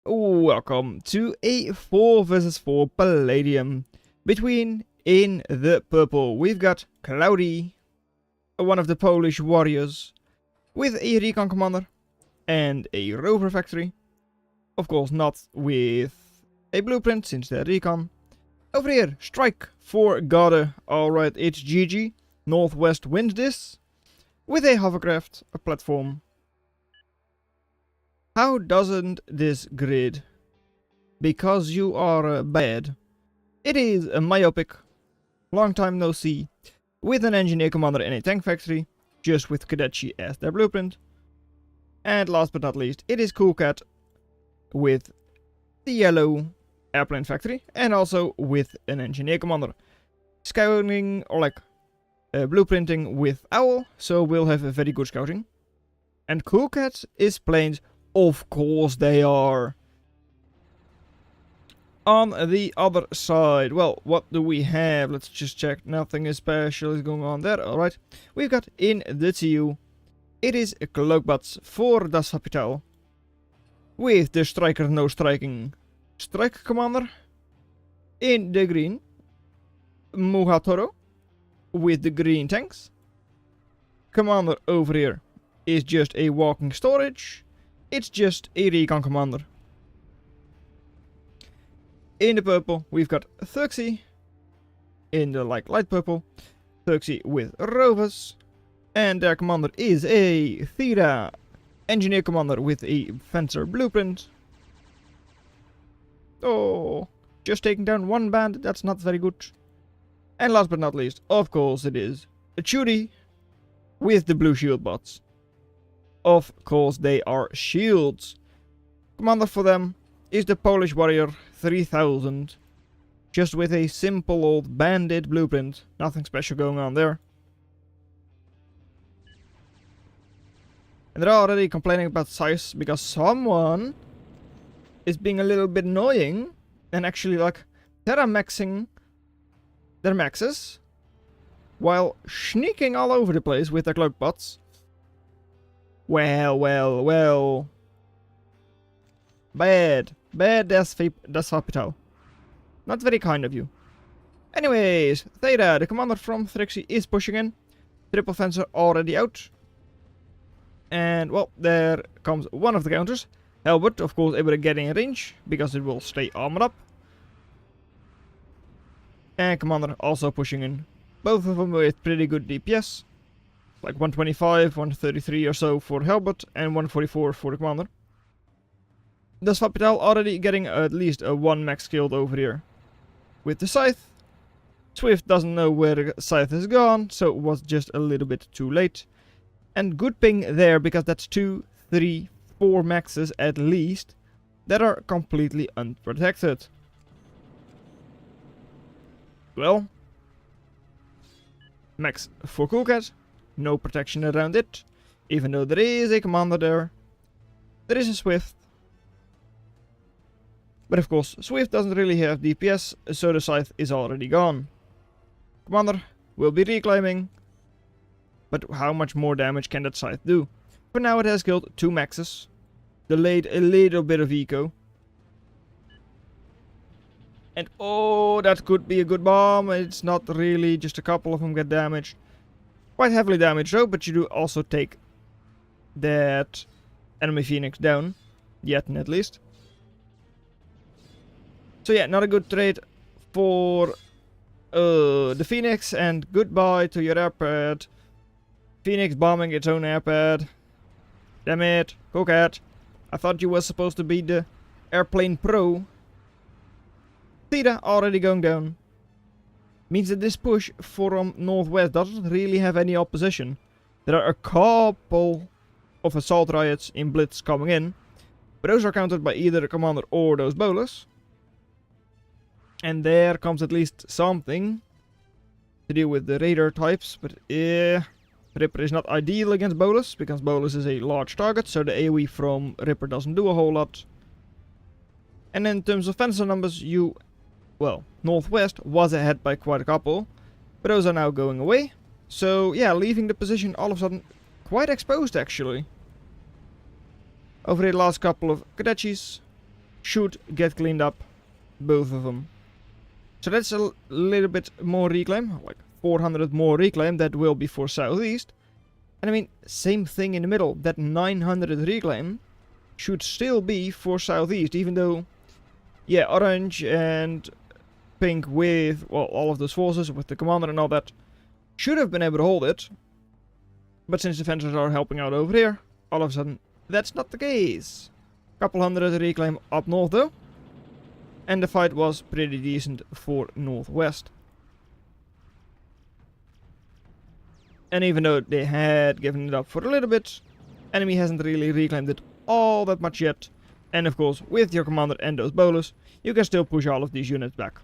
Welcome to a 4 vs 4 Palladium. In the purple, we've got Cloudy, one of the Polish warriors, with a recon commander and a rover factory. Of course, not with a blueprint since they're recon. Over here, Strike for Garde. Alright, it's GG. Northwest wins this with a hovercraft, a platform. How doesn't this grid? Because you are bad. It is a myopic, long time no see, with an engineer commander and a tank factory, just with Kadetchi as their blueprint. And last but not least, it is Coolcat with the yellow airplane factory and also with an engineer commander. Scouting or blueprinting with Owl, so we'll have a very good scouting. And Coolcat is planes. Of course they are. On the other side, well, what do we have? Let's just check. Nothing special is going on there. Alright. We've got in the TU. It is Cloakbats for Das Hospital. With the striker no striking strike commander. In the green, Muhatoro. With the green tanks. Commander over here is just a walking storage. It's just a recon commander. In the purple, we've got Thuxi. In the light purple, Thuxi with rovers. And their commander is a Thera engineer commander with a fencer blueprint. Oh, just taking down one band, that's not very good. And last but not least, of course it is a Chudy with the blue shield bots. Of course they are shields. Commander for them is the Polish warrior 3000. Just with a simple old bandit blueprint. Nothing special going on there. And they're already complaining about size because someone is being a little bit annoying and actually terra-maxing their maxes while sneaking all over the place with their cloak bots. Well. Bad Das Hospital. Not very kind of you. Anyways, Theta, the commander from Thrixie, is pushing in. Triple fencer already out. And, well, there comes one of the counters. Albert, of course, able to get in range, because it will stay armored up. And commander also pushing in. Both of them with pretty good DPS. Like 125, 133 or so for Helbert, and 144 for the commander. Das Hospital already getting at least a 1 max killed over here. With the scythe. Swift doesn't know where the scythe has gone, so it was just a little bit too late. And good ping there, because that's 2, 3, 4 maxes at least that are completely unprotected. Well, max for Coolcat. No protection around it. Even though there is a commander there. There is a Swift. But of course, Swift doesn't really have DPS, so the scythe is already gone. Commander will be reclaiming. But how much more damage can that scythe do? For now it has killed 2 maxes. Delayed a little bit of eco. And oh, that could be a good bomb. It's not really, just a couple of them get damaged. Quite heavily damaged though, but you do also take that enemy Phoenix down. Yet at least. So yeah, not a good trade for the Phoenix, and goodbye to your airpad. Phoenix bombing its own airpad. Damn it, Coolcat. I thought you were supposed to be the airplane pro. Theta already going down. Means that this push from Northwest doesn't really have any opposition. There are a couple of assault riots in Blitz coming in. But those are countered by either the commander or those bowlers. And there comes at least something to deal with the radar types. But Ripper is not ideal against Bolus, because Bolus is a large target, so the AoE from Ripper doesn't do a whole lot. And in terms of fencer numbers, well, Northwest was ahead by quite a couple, but those are now going away. So yeah, leaving the position all of a sudden quite exposed actually. Over the last couple of Kadetchis, should get cleaned up, both of them. So that's a little bit more reclaim, like 400 more reclaim. That will be for southeast. And I mean, same thing in the middle. That 900 reclaim should still be for southeast, even though, yeah, orange and pink with, well, all of those forces, with the commander and all that, should have been able to hold it. But since defenders are helping out over here, all of a sudden, that's not the case. Couple hundred reclaim up north though. And the fight was pretty decent for northwest. And even though they had given it up for a little bit, enemy hasn't really reclaimed it all that much yet. And of course, with your commander and those bolos, you can still push all of these units back.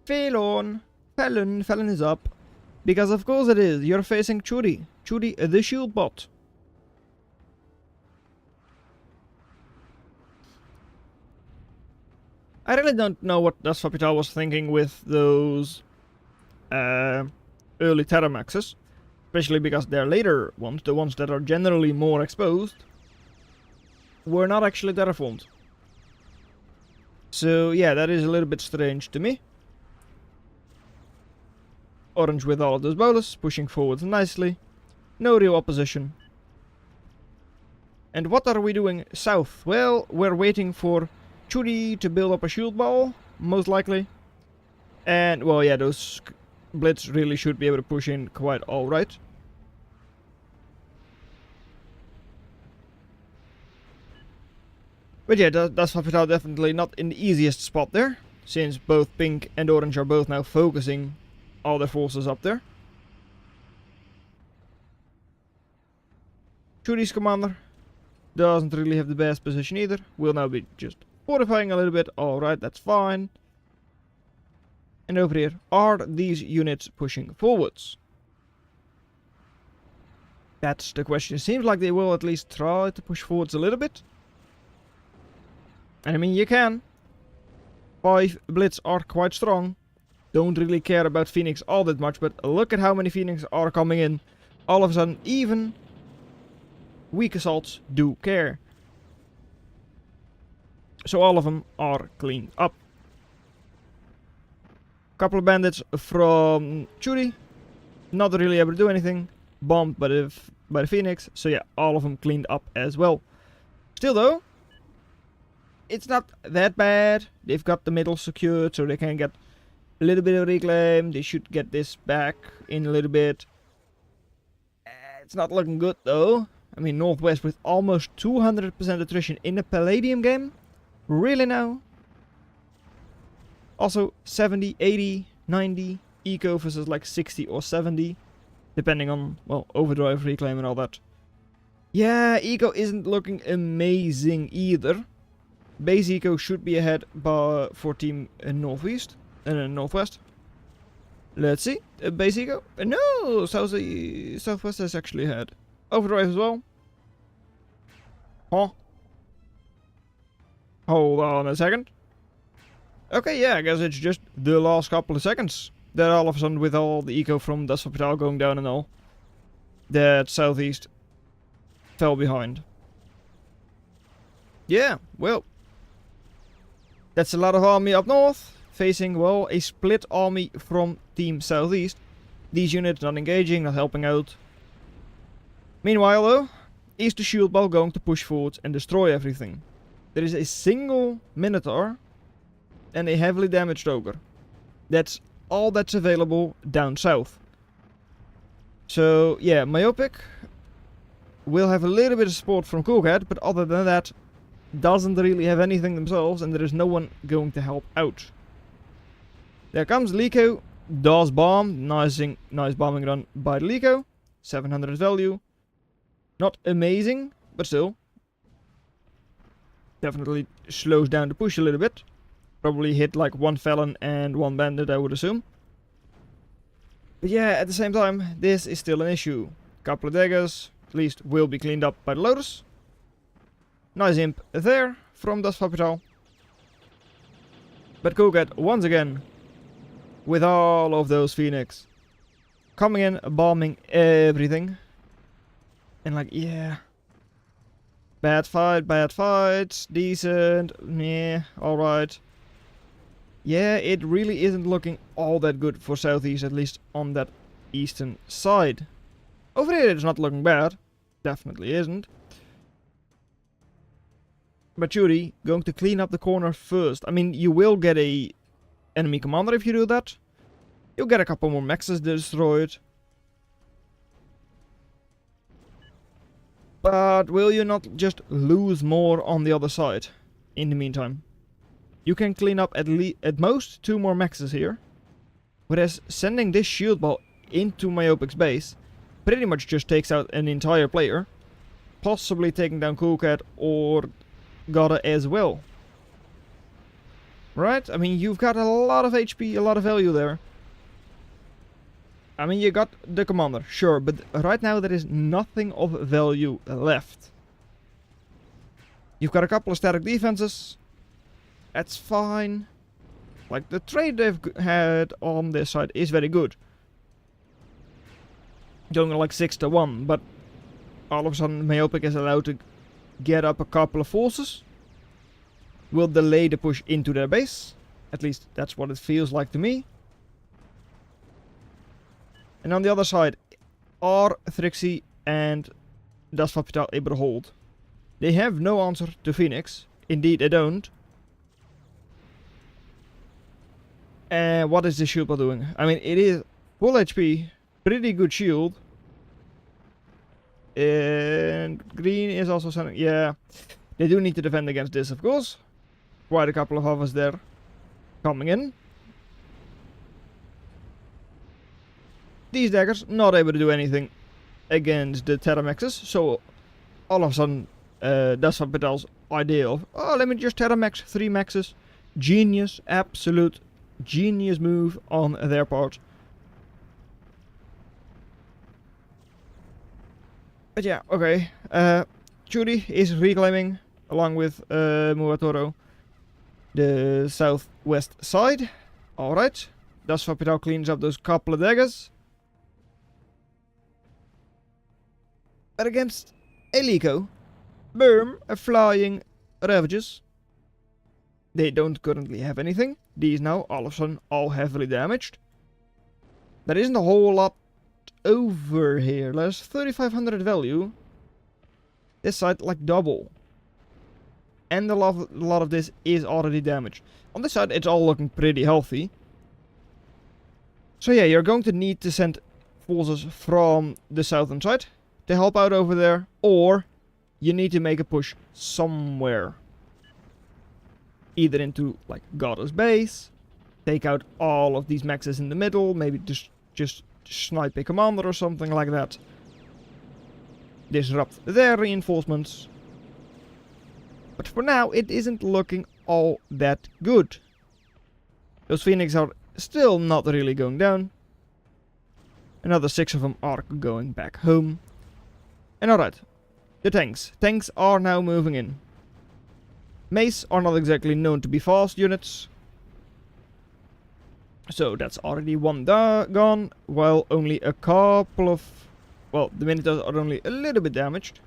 Felon is up. Because of course it is, you're facing Chudy. Chudy the shield bot. I really don't know what Das Capital was thinking with those early Terramaxes. Especially because their later ones, the ones that are generally more exposed, were not actually terraformed. So yeah, that is a little bit strange to me. Orange with all of those bolas, pushing forwards nicely. No real opposition. And what are we doing south? Well, we're waiting for Chudy to build up a shield ball, most likely. And, well, yeah, those Blitz really should be able to push in quite alright. But yeah, Das Capital definitely not in the easiest spot there, since both pink and orange are both now focusing all their forces up there. Chudy's commander doesn't really have the best position either. Will now be just fortifying a little bit. Alright, that's fine. And over here, are these units pushing forwards? That's the question. It seems like they will at least try to push forwards a little bit. And I mean, you can. 5 Blitz are quite strong. Don't really care about Phoenix all that much, but look at how many Phoenix are coming in. All of a sudden, even weak assaults do care. So all of them are cleaned up. Couple of bandits from Chudy, not really able to do anything. Bombed by the Phoenix, so yeah, all of them cleaned up as well. Still though, it's not that bad. They've got the middle secured, so they can get a little bit of reclaim. They should get this back in a little bit. It's not looking good though. I mean, Northwest with almost 200% attrition in a Palladium game? Really now? Also 70, 80, 90, eco versus like 60 or 70. Depending on, well, overdrive, reclaim and all that. Yeah, eco isn't looking amazing either. Base eco should be ahead for team Northwest. Northwest. Let's see. Base eco. No! Southwest is actually ahead. Overdrive as well. Huh? Hold on a second. Okay, yeah, I guess it's just the last couple of seconds that all of a sudden, with all the eco from Das Capital going down and all, that Southeast fell behind. Yeah, well, that's a lot of army up north, facing, well, a split army from Team Southeast. These units not engaging, not helping out. Meanwhile, though, is the shieldball going to push forward and destroy everything? There is a single Minotaur and a heavily damaged ogre. That's all that's available down south. So, yeah, Myopic will have a little bit of support from Coolcat, but other than that, doesn't really have anything themselves, and there is no one going to help out. There comes Licho, does bomb, nice bombing run by Licho, 700 value. Not amazing, but still. Definitely slows down the push a little bit. Probably hit like one Felon and one Bandit, I would assume. But yeah, at the same time, this is still an issue. Couple of daggers, at least will be cleaned up by the Lotus. Nice imp there from Das Capital. But Coolcat once again, with all of those Phoenix, coming in, bombing everything. And like, yeah. Bad fight, decent, meh, alright. Yeah, it really isn't looking all that good for Southeast, at least on that eastern side. Over here it's not looking bad, definitely isn't. But Chudy, going to clean up the corner first. I mean, you will get a enemy commander if you do that. You'll get a couple more mexes destroyed. But will you not just lose more on the other side in the meantime? You can clean up at most 2 more mexes here. Whereas sending this shield ball into Myopic's base pretty much just takes out an entire player. Possibly taking down Coolcat or Gotta as well. Right? I mean, you've got a lot of HP, a lot of value there. I mean, you got the commander, sure, but right now there is nothing of value left. You've got a couple of static defenses. That's fine. Like, the trade they've had on this side is very good. Going like 6-1, but all of a sudden Myopic is allowed to get up a couple of forces. Will delay the push into their base. At least that's what it feels like to me. And on the other side, are Thrixie and Das Capital able to hold? They have no answer to Phoenix. Indeed, they don't. And what is the shield ball doing? I mean, it is full HP, pretty good shield. And green is also sending... Yeah, they do need to defend against this, of course. Quite a couple of hovers there coming in. These daggers not able to do anything against the Terramexes, so all of a sudden Das Capital's idea of, oh, let me just Terramax 3 maxes. Genius, absolute genius move on their part. But yeah, okay. Chudy is reclaiming, along with Muatoro, the southwest side. Alright. Das Capital cleans up those couple of daggers. But against a Licho, boom, a flying Ravages. They don't currently have anything. These now, all of a sudden, all heavily damaged. There isn't a whole lot over here. There's 3,500 value. This side, like double. And a lot of this is already damaged. On this side, it's all looking pretty healthy. So yeah, you're going to need to send forces from the southern side to help out over there, or you need to make a push somewhere. Either into, like, Goddess base, take out all of these maxes in the middle, maybe just snipe a commander or something like that. Disrupt their reinforcements. But for now, it isn't looking all that good. Those Phoenix are still not really going down. Another 6 of them are going back home. And alright, the tanks. Tanks are now moving in. Mace are not exactly known to be fast units. So that's already one gone, while only a couple of... Well, the Minotaurs are only a little bit damaged.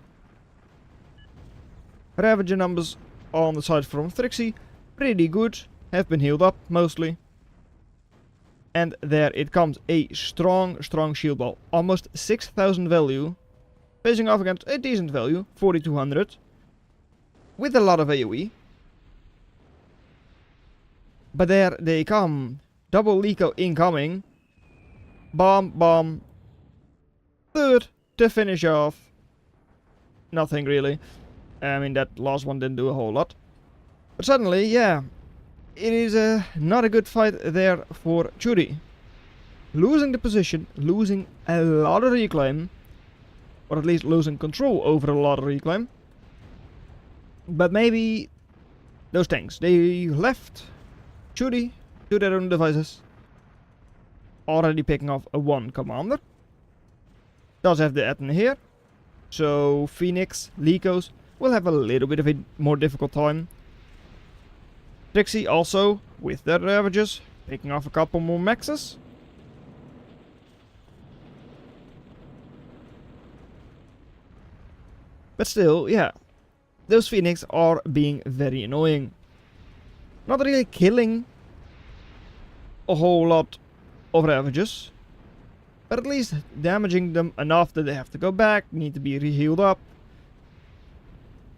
Ravager numbers on the side from Thrixie, pretty good. Have been healed up, mostly. And there it comes, a strong shield ball. Almost 6,000 value. Facing off against a decent value, 4,200. With a lot of AoE. But there they come. Double Licho incoming. Bomb, bomb. Third to finish off. Nothing really. I mean, that last one didn't do a whole lot. But suddenly, yeah. It is not a good fight there for Chudy. Losing the position, losing a lot of reclaim. Or at least losing control over a lot of reclaim. But maybe those tanks, they left Chudy to their own devices. Already picking off a 1 commander. Does have the Atten here. So Phoenix, Lichos will have a little bit of a more difficult time. Thrixie also, with their Ravages, picking off a couple more maxes. But still, yeah. those Phoenix are being very annoying. Not really killing a whole lot of Ravages, but at least damaging them enough that they have to go back, need to be re-healed up,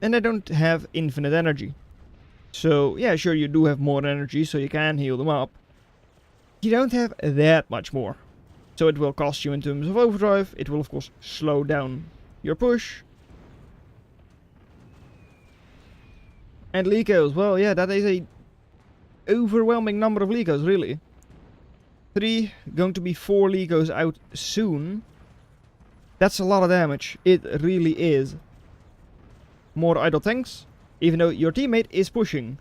and they don't have infinite energy. So yeah, sure, you do have more energy, so you can heal them up. You don't have that much more. So it will cost you in terms of overdrive, it will of course slow down your push. And likhos, well yeah, that is a overwhelming number of likhos, really. 3, going to be 4 likhos out soon. That's a lot of damage, it really is. More idle tanks, even though your teammate is pushing.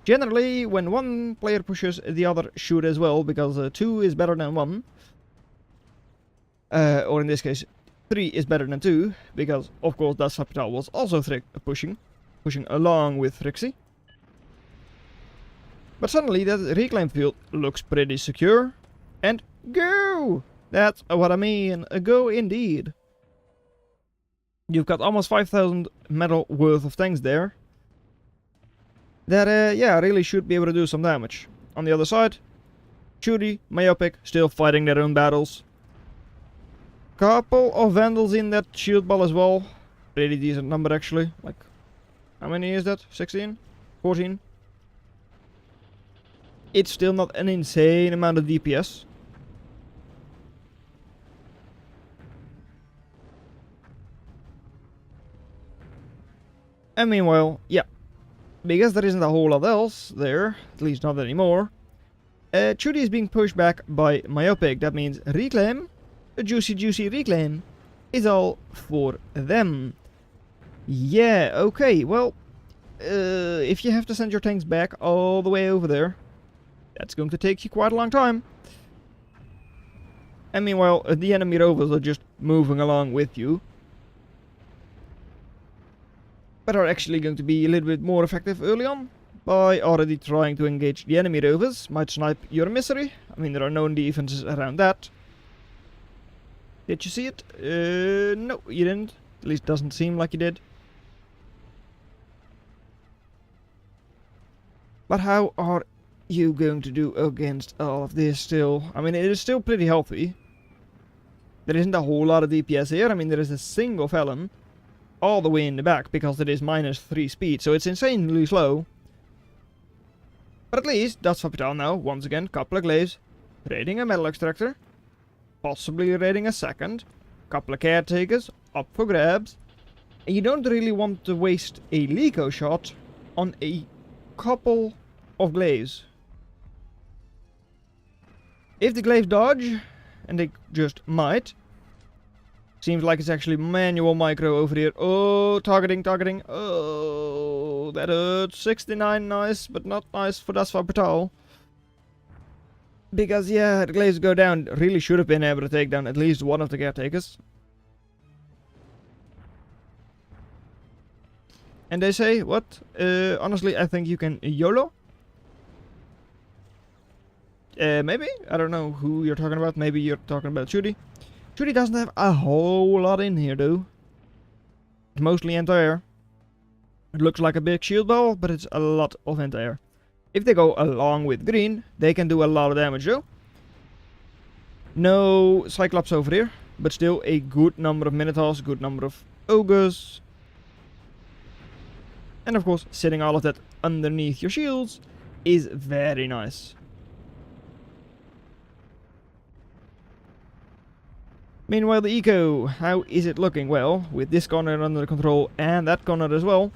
Generally, when one player pushes, the other should as well, because 2 is better than 1. Or in this case, 3 is better than 2, because of course Das Capital was also pushing along with Frixie. But suddenly that reclaim field looks pretty secure, and go! That's what I mean, go indeed. You've got almost 5,000 metal worth of tanks there. That, yeah, really should be able to do some damage. On the other side, Chudy, Myopic, still fighting their own battles. Couple of Vandals in that shield ball as well. Pretty decent number actually. Like, how many is that? 16? 14? It's still not an insane amount of DPS. And meanwhile, yeah, because there isn't a whole lot else there, at least not anymore, Chudy is being pushed back by Myopic. That means reclaim, a juicy reclaim, is all for them. Yeah, okay, well, if you have to send your tanks back all the way over there, that's going to take you quite a long time. And meanwhile, the enemy rovers are just moving along with you, but are actually going to be a little bit more effective early on by already trying to engage the enemy rovers. Might snipe your misery. I mean, there are known defenses around that. Did you see it? No, you didn't. At least doesn't seem like you did. But how are you going to do against all of this still? I mean, it is still pretty healthy. There isn't a whole lot of DPS here. I mean, there is a single Felon all the way in the back because it is -3 speed, so it's insanely slow. But at least, Das Capital now, once again, couple of glaives, raiding a metal extractor, possibly raiding a second, couple of caretakers, up for grabs, and you don't really want to waste a Licho shot on a couple of glaives. If the glaives dodge, and they just might, seems like it's actually manual micro over here. Oh, targeting. Oh, that hurts. 69, nice, but not nice for Das Capital. Because, yeah, the glaives go down. Really should have been able to take down at least one of the caretakers. And they say, what? Honestly, I think you can YOLO. Maybe? I don't know who you're talking about. Maybe you're talking about Chudy. Chudy doesn't have a whole lot in here, though. It's mostly anti-air. It looks like a big shield ball, but it's a lot of anti-air. If they go along with green, they can do a lot of damage, though. No Cyclops over here, but still a good number of Minotaurs, good number of Ogres. And of course, sitting all of that underneath your shields is very nice. Meanwhile, the eco, how is it looking? Well, with this corner under control and that corner as well,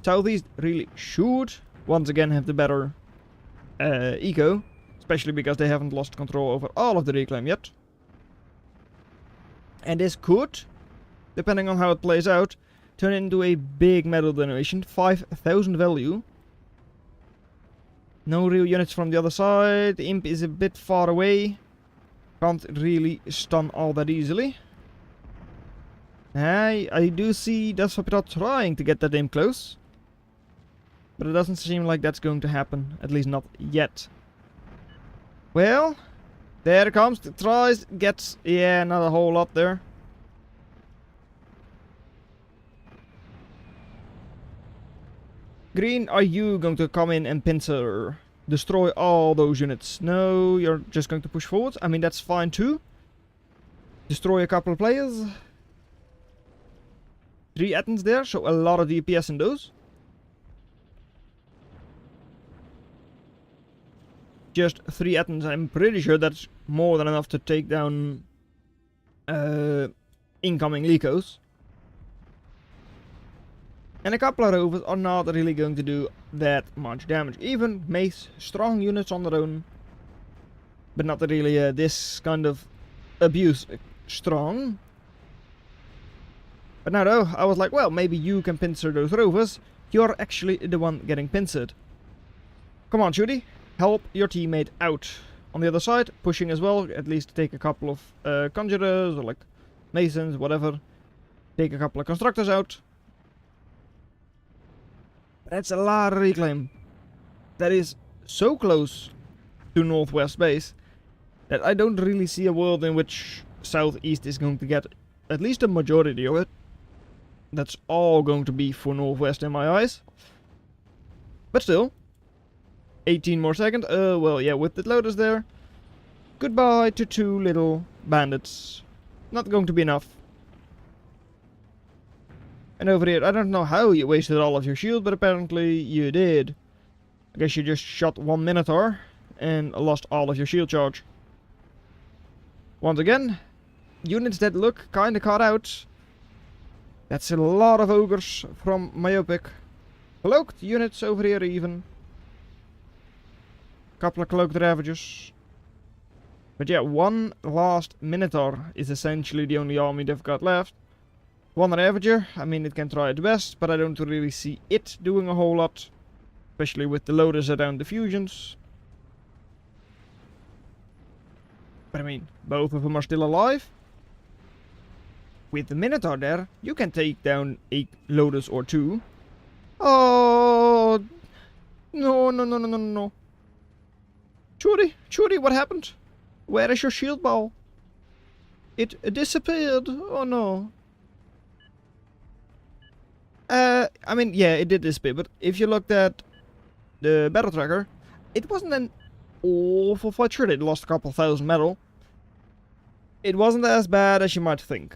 Southeast really should once again have the better eco, especially because they haven't lost control over all of the reclaim yet. And this could, depending on how it plays out, turn into a big metal donation, 5,000 value. No real units from the other side, the imp is a bit far away. Can't really stun all that easily. I do see Das Capital trying to get that imp close. But it doesn't seem like that's going to happen. At least not yet. Well, there it comes. It tries, gets, yeah, not a whole lot there. Green, are you going to come in and pincer? Destroy all those units? No, you're just going to push forward. I mean, that's fine too. Destroy a couple of players. 3 Attons there, so a lot of DPS in those. Just 3 Attons, I'm pretty sure that's more than enough to take down incoming likhos. And a couple of rovers are not really going to do that much damage. Even mace, strong units on their own, but not really this kind of abuse strong. But now though, I was like, well, maybe you can pincer those rovers. You're actually the one getting pincered. Come on, Chudy, help your teammate out. On the other side, pushing as well, at least take a couple of conjurers or like masons, whatever. Take a couple of constructors out. That's a lot of reclaim. That is so close to northwest base that I don't really see a world in which southeast is going to get at least a majority of it. That's all going to be for northwest in my eyes. But still, 18 more seconds. Well, yeah, with the loaders there. Goodbye to 2 little bandits. Not going to be enough. And over here, I don't know how you wasted all of your shield, but apparently you did. I guess you just shot 1 Minotaur and lost all of your shield charge. Once again, units that look kinda caught out. That's a lot of ogres from Myopic. Cloaked units over here even. Couple of cloaked ravagers. But yeah, 1 last Minotaur is essentially the only army they've got left. 1 Ravager, I mean it can try its best, but I don't really see it doing a whole lot. Especially with the loaders around the fusions. But I mean, both of them are still alive. With the Minotaur there, you can take down a loaders or 2. Oh! No, no, no, no, no, no. Chudy, Chudy, what happened? Where is your shield ball? It disappeared. Oh no. I mean, yeah, it did disappear, but if you looked at the battle tracker, it wasn't an awful fight. Sure, they lost a couple thousand metal. It wasn't as bad as you might think.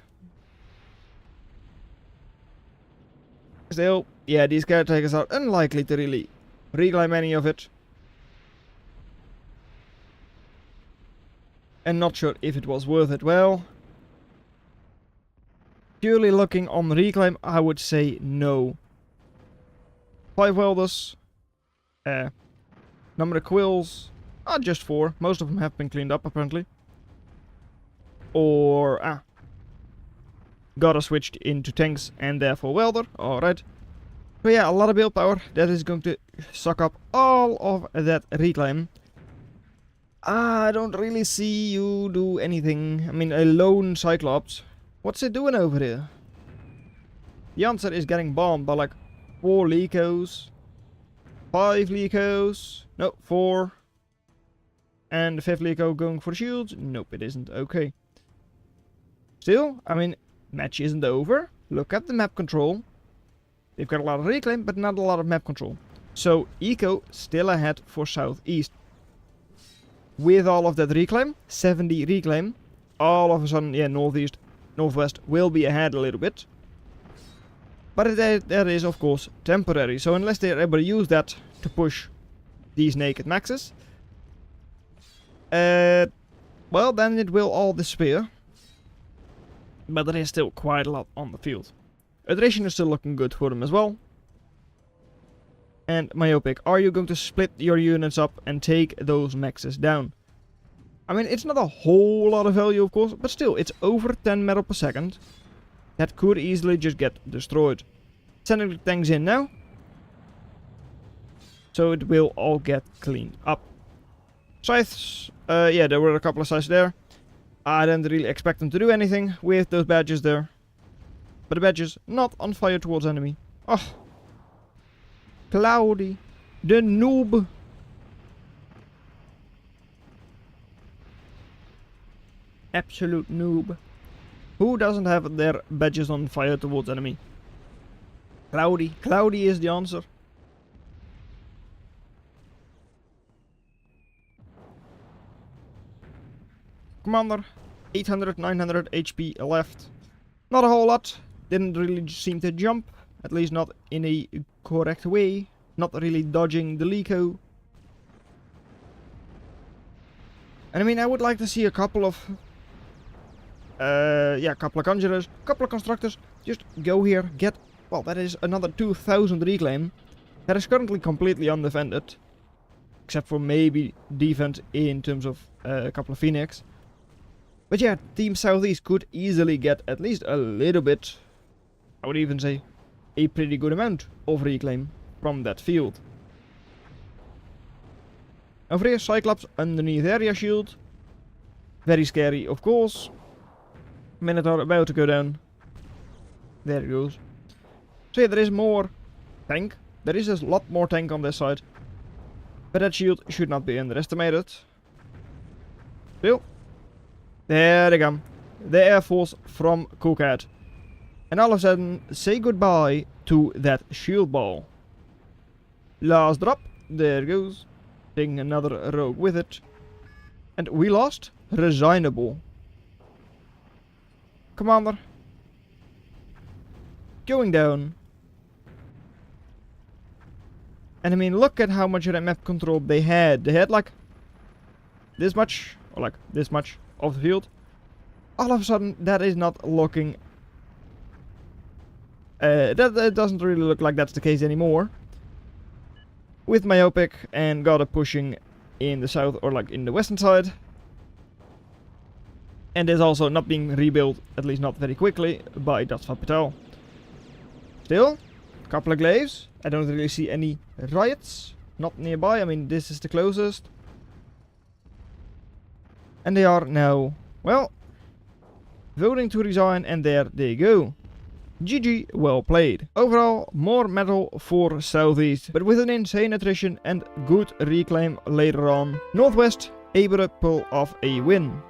Still, yeah, these caretakers are unlikely to really reclaim any of it. And not sure if it was worth it. Well, purely looking on reclaim, I would say no. 5 welders. Number of quills. Just 4. Most of them have been cleaned up apparently. Or, gotta switched into tanks and therefore welder. Alright. So yeah, a lot of build power. That is going to suck up all of that reclaim. I don't really see you do anything. I mean, a lone Cyclops. What's it doing over here? The answer is getting bombed by like 4 likhos. 5 likhos. No, 4. And the 5th likho going for the shields. Nope, it isn't. Okay. Still, I mean, match isn't over. Look at the map control. They've got a lot of reclaim, but not a lot of map control. So, eco still ahead for southeast. With all of that reclaim, 70 reclaim, all of a sudden, yeah, northeast, northwest will be ahead a little bit. But that is, of course, temporary. So unless they're able to use that to push these naked maxes, well, then it will all disappear. But there is still quite a lot on the field. Attrition is still looking good for them as well. And Myopic, are you going to split your units up and take those maxes down? I mean, it's not a whole lot of value, of course, but still, it's over 10 metal per second. That could easily just get destroyed. Sending the tanks in now. So it will all get cleaned up. Scythes, yeah, there were a couple of scythes there. I didn't really expect them to do anything with those badges there. But the badges not on fire towards enemy. Oh. Cloudy. The noob. Absolute noob. Who doesn't have their badges on fire towards enemy? Cloudy. Cloudy is the answer. Commander, 800, 900 HP left. Not a whole lot. Didn't really seem to jump. At least not in a correct way. Not really dodging the licho. And I mean, I would like to see a couple of... couple of conjurers, couple of constructors. Just go here, get... Well, that is another 2000 reclaim. That is currently completely undefended. Except for maybe defense in terms of a couple of Phoenix. But yeah, Team Southeast could easily get at least a little bit, I would even say, a pretty good amount of reclaim from that field. Over here, Cyclops underneath area shield. Very scary, of course. Minotaur about to go down. There it goes. So yeah, there is more tank. There is a lot more tank on this side. But that shield should not be underestimated. Still. There they come. The Air Force from Coolcat. And all of a sudden, say goodbye to that shield ball. Last drop. There it goes. Taking another rogue with it. And we lost. Resignable. Commander. Going down. And I mean, look at how much map control they had. They had like this much, or like this much of the field. All of a sudden, that is not looking... that doesn't really look like that's the case anymore. With Myopic and Goddard pushing in the south, or like in the western side. And is also not being rebuilt, at least not very quickly, by Datsva Patel. Still, a couple of glaives. I don't really see any riots. Not nearby, I mean this is the closest. And they are now, well, voting to resign, and there they go. GG, well played. Overall, more metal for Southeast, but with an insane attrition and good reclaim later on. Northwest able to pull off a win.